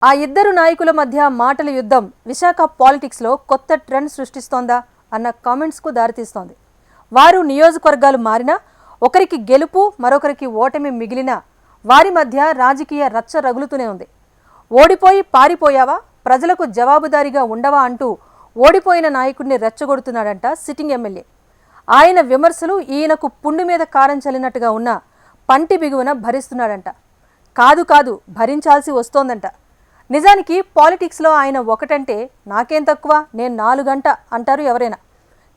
ఆ ఇద్దరు నాయకుల మధ్య మాటల యుద్ధం విశాఖ పాలిటిక్స్లో కొత్త ట్రెండ్ సృష్టిస్తోందా అన్న కామెంట్స్కు దారితీస్తోంది. వారు నియోజకవర్గాలు మారినా, ఒకరికి గెలుపు మరొకరికి ఓటమి మిగిలినా వారి మధ్య రాజకీయ రచ్చ రగులుతూనే ఉంది. ఓడిపోయి పారిపోయావా, ప్రజలకు జవాబుదారీగా ఉండవా అంటూ ఓడిపోయిన నాయకుడిని రెచ్చగొడుతున్నాడంట సిట్టింగ్ ఎమ్మెల్యే. ఆయన విమర్శలు ఈయనకు పుండు మీద కారం చల్లినట్టుగా ఉన్న పంటి బిగువన భరిస్తున్నాడంట. కాదు భరించాల్సి వస్తోందంట. నిజానికి పాలిటిక్స్లో ఆయన ఒకటంటే నాకేం తక్కువ, నేను 4 గంట అంటారు ఎవరైనా.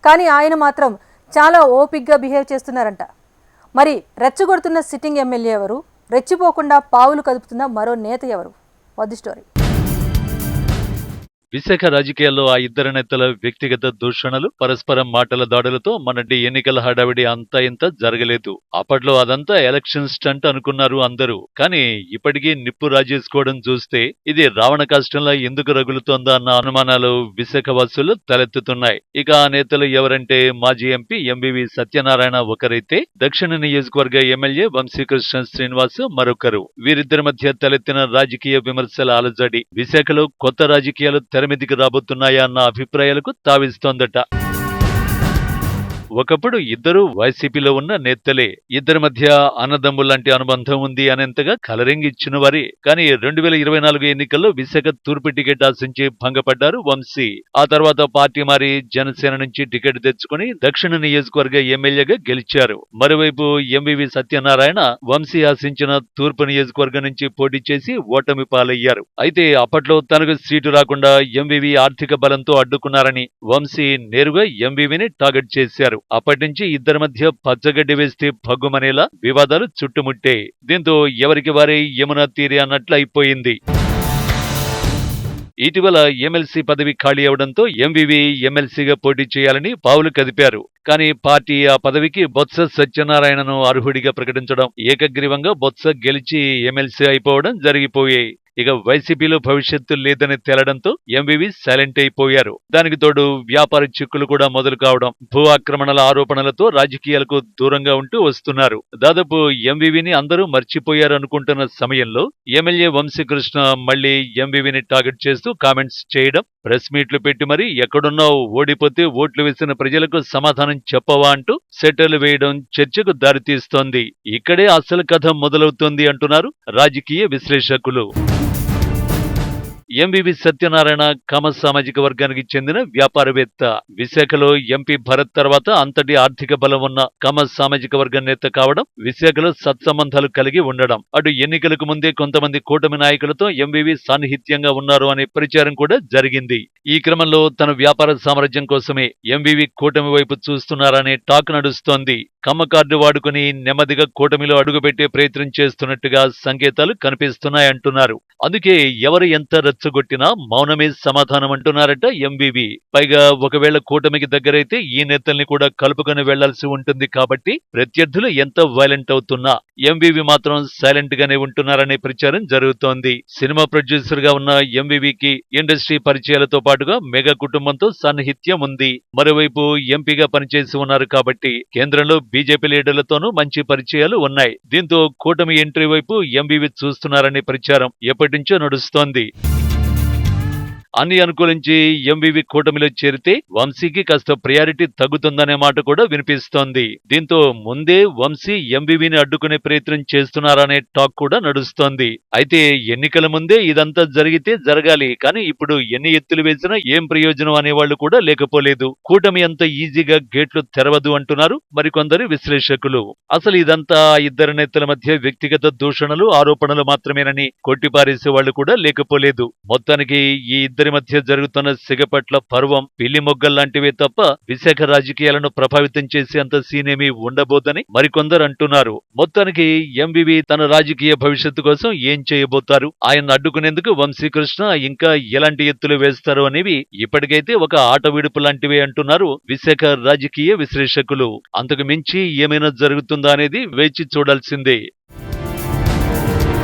కానీ ఆయన మాత్రం చాలా ఓపిక్గా బిహేవ్ చేస్తున్నారంట. మరి రెచ్చగొడుతున్న సిట్టింగ్ ఎమ్మెల్యే ఎవరు? రెచ్చిపోకుండా పావులు కదుపుతున్న మరో నేత ఎవరు? వద్దు స్టోరీ. విశాఖ రాజకీయాల్లో ఆ ఇద్దరు నేతల వ్యక్తిగత దూషణలు, పరస్పరం మాటల దాడులతో మొన్నటి ఎన్నికల హడావిడి అంతా ఇంత జరగలేదు. అప్పట్లో అదంతా ఎలక్షన్ స్టంట్ అనుకున్నారు అందరూ. కానీ ఇప్పటికీ నిప్పు రాజేసుకోవడం చూస్తే ఇది రావణ కాష్టంలా ఎందుకు రగులుతోందా అన్న అనుమానాలు విశాఖ వాసులు తలెత్తుతున్నాయి. ఇక ఆ నేతలు ఎవరంటే మాజీ ఎంపీ ఎంవివి సత్యనారాయణ ఒకరైతే, దక్షిణ నియోజకవర్గ ఎమ్మెల్యే వంశీకృష్ణ శ్రీనివాస్ మరొకరు. వీరిద్దరి మధ్య తలెత్తిన రాజకీయ విమర్శల అలజడి విశాఖలో కొత్త రాజకీయాలు తెరమీదికి రాబోతున్నాయా అన్న అభిప్రాయాలకు తావిస్తోందట. ఒకప్పుడు ఇద్దరు వైసీపీలో ఉన్న నేతలే. ఇద్దరి మధ్య అన్నదమ్ములాంటి అనుబంధం ఉంది అనేంతగా కలరింగ్ ఇచ్చిన వారి. కానీ 2024 ఎన్నికల్లో విశాఖ తూర్పు టికెట్ ఆశించి భంగపడ్డారు వంశీ. ఆ తర్వాత పార్టీ మారి జనసేన నుంచి టికెట్ తెచ్చుకుని దక్షిణ నియోజకవర్గ ఎమ్మెల్యేగా గెలిచారు. మరోవైపు ఎంవివి సత్యనారాయణ వంశీ ఆశించిన తూర్పు నియోజకవర్గం నుంచి పోటీ చేసి ఓటమి పాలయ్యారు. అయితే అప్పట్లో తనకు సీటు రాకుండా ఎంవివి ఆర్థిక బలంతో అడ్డుకున్నారని వంశీ నేరుగా ఎంవివిని టార్గెట్ చేశారు. అప్పటి నుంచి ఇద్దరి మధ్య పచ్చగడ్డి వేస్తే భగ్గుమనేలా వివాదాలు చుట్టుముట్టే. దీంతో ఎవరికి వారే యమునా తీరే అన్నట్లు అయిపోయింది. ఇటీవల ఎమ్మెల్సీ పదవి ఖాళీ అవడంతో ఎంవివి ఎమ్మెల్సీగా పోటీ చేయాలని పావులు కదిపారు. కానీ పార్టీ ఆ పదవికి బొత్స సత్యనారాయణను అర్హుడిగా ప్రకటించడం, ఏకగ్రీవంగా బొత్స గెలిచి ఎమ్మెల్సీ అయిపోవడం జరిగిపోయాయి. ఇక వైసీపీలో భవిష్యత్తు లేదని తేలడంతో ఎంవివి సైలెంట్ అయిపోయారు. దానికి తోడు వ్యాపార చిక్కులు కూడా మొదలు కావడం, భూ ఆక్రమణల ఆరోపణలతో రాజకీయాలకు దూరంగా ఉంటూ వస్తున్నారు. దాదాపు ఎంవివిని అందరూ మర్చిపోయారు అనుకుంటున్న సమయంలో ఎమ్మెల్యే వంశీకృష్ణ మళ్లీ ఎంవివిని టార్గెట్ చేస్తూ కామెంట్స్ చేయడం, ప్రెస్ మీట్లు పెట్టి మరీ ఎక్కడున్నావు, ఓడిపోతే ఓట్లు వేసిన ప్రజలకు సమాధానం చెప్పవా అంటూ సెటర్లు వేయడం చర్చకు దారితీస్తోంది. ఇక్కడే అసలు కథ మొదలవుతోంది అంటున్నారు రాజకీయ విశ్లేషకులు. ఎంవివి సత్యనారాయణ కమ సామాజిక వర్గానికి చెందిన వ్యాపారవేత్త. విశాఖలో ఎంపీ భరత్ తర్వాత అంతటి ఆర్థిక బలం ఉన్న కమ సామాజిక వర్గ నేత కావడం, విశాఖలో సత్సంబంధాలు కలిగి ఉండడం, అటు ఎన్నికలకు ముందే కొంతమంది కూటమి నాయకులతో ఎంవివి సాన్నిహిత్యంగా ఉన్నారు అనే ప్రచారం కూడా జరిగింది. ఈ క్రమంలో తన వ్యాపార సామ్రాజ్యం కోసమే ఎంవివి కూటమి వైపు చూస్తున్నారనే టాక్ నడుస్తోంది. కమ్మ కార్డు వాడుకుని నెమ్మదిగా కూటమిలో అడుగుపెట్టే ప్రయత్నం చేస్తున్నట్టుగా సంకేతాలు కనిపిస్తున్నాయంటున్నారు. అందుకే ఎవరు ఎంత రెచ్చగొట్టినా మౌనమే సమాధానం అంటున్నారట ఎంవివి. పైగా ఒకవేళ కూటమికి దగ్గరైతే ఈ నేతల్ని కూడా కలుపుకొని వెళ్లాల్సి ఉంటుంది కాబట్టి ప్రత్యర్థులు ఎంత వైలెంట్ అవుతున్నా ఎంవివి మాత్రం సైలెంట్ గానే ఉంటున్నారనే ప్రచారం జరుగుతోంది. సినిమా ప్రొడ్యూసర్ గా ఉన్న ఎంవివికి ఇండస్ట్రీ పరిచయాలతో పాటుగా మెగా కుటుంబంతో సాన్నిహిత్యం ఉంది. మరోవైపు ఎంపీగా పనిచేసి ఉన్నారు కాబట్టి కేంద్రంలో బీజేపీ లీడర్లతోనూ మంచి పరిచయాలు ఉన్నాయి. దీంతో కూటమి ఎంట్రీ వైపు ఎంవివి చూస్తున్నారనే ప్రచారం ఎప్పటినుంచో నడుస్తోంది. అన్ని అనుకూలించి ఎంవివి కూటమిలో చేరితే వంశీకి కాస్త ప్రయారిటీ తగ్గుతుందనే మాట కూడా వినిపిస్తోంది. దీంతో ముందే వంశీ ఎంవివిని అడ్డుకునే ప్రయత్నం చేస్తున్నారనే టాక్ కూడా నడుస్తోంది. అయితే ఎన్నికల ముందే ఇదంతా జరిగితే జరగాలి, కానీ ఇప్పుడు ఎన్ని ఎత్తులు వేసినా ఏం ప్రయోజనం అనేవాళ్లు కూడా లేకపోలేదు. కూటమి అంత ఈజీగా గేట్లు తెరవదు అంటున్నారు మరికొందరు విశ్లేషకులు. అసలు ఇదంతా ఇద్దరు నేతల మధ్య వ్యక్తిగత దూషణలు, ఆరోపణలు మాత్రమేనని కొట్టిపారేసే వాళ్లు కూడా లేకపోలేదు. మొత్తానికి ఈ ఇద్దరి మధ్య జరుగుతున్న సిగపట్ల పర్వం పిల్లి మొగ్గల్లాంటివే తప్ప విశాఖ రాజకీయాలను ప్రభావితం చేసే అంత సీనేమీ ఉండబోదని మరికొందరు అంటున్నారు. మొత్తానికి ఎంవివి తన రాజకీయ భవిష్యత్తు కోసం ఏం చేయబోతారు, ఆయన అడ్డుకునేందుకు వంశీకృష్ణ ఇంకా ఎలాంటి ఎత్తులు వేస్తారు అనేవి ఇప్పటికైతే ఒక ఆట విడుపు లాంటివే అంటున్నారు విశాఖ రాజకీయ విశ్లేషకులు. అంతకు మించి ఏమైనా జరుగుతుందా అనేది వేచి చూడాల్సిందే.